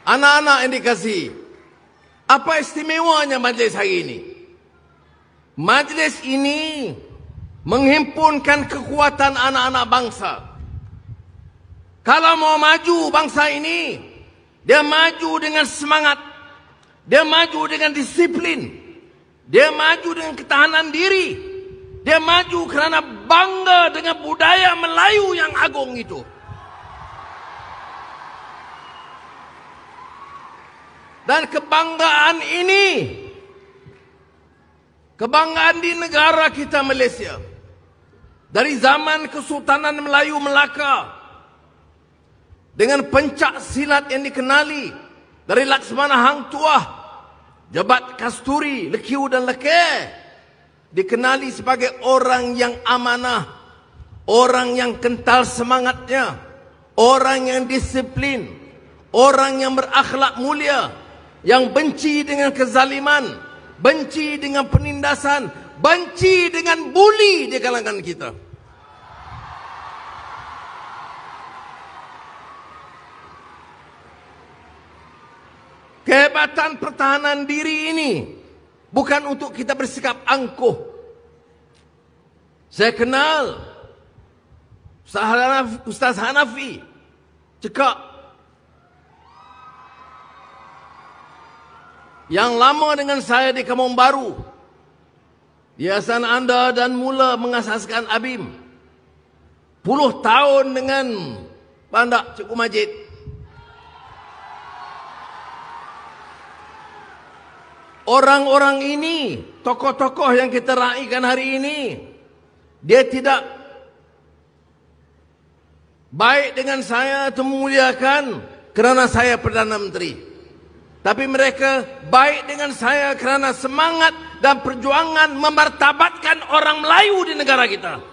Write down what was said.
Anak-anak yang dikasihi, apa istimewanya majlis hari ini? Majlis ini menghimpunkan kekuatan anak-anak bangsa. Kalau mau maju bangsa ini, dia maju dengan semangat, dia maju dengan disiplin, dia maju dengan ketahanan diri, dia maju kerana bangga dengan budaya Melayu yang agung itu. Dan kebanggaan ini, kebanggaan di negara kita Malaysia, dari zaman Kesultanan Melayu Melaka, dengan pencak silat yang dikenali dari Laksmana Hang Tuah, Jabat Kasturi, Lekiu dan Lekeh, dikenali sebagai orang yang amanah, orang yang kental semangatnya, orang yang disiplin, orang yang berakhlak mulia, yang benci dengan kezaliman, benci dengan penindasan, benci dengan buli di kalangan kita. Kehebatan pertahanan diri ini bukan untuk kita bersikap angkuh. Saya kenal Ustaz Hanafi cakap, yang lama dengan saya di Kampung Baru, Yayasan anda dan mula mengasaskan ABIM. 10 tahun dengan Pandak Cikgu Majid. Orang-orang ini, tokoh-tokoh yang kita raikan hari ini, dia tidak baik dengan saya atau memuliakan kerana saya Perdana Menteri. Tapi mereka baik dengan saya kerana semangat dan perjuangan memartabatkan orang Melayu di negara kita.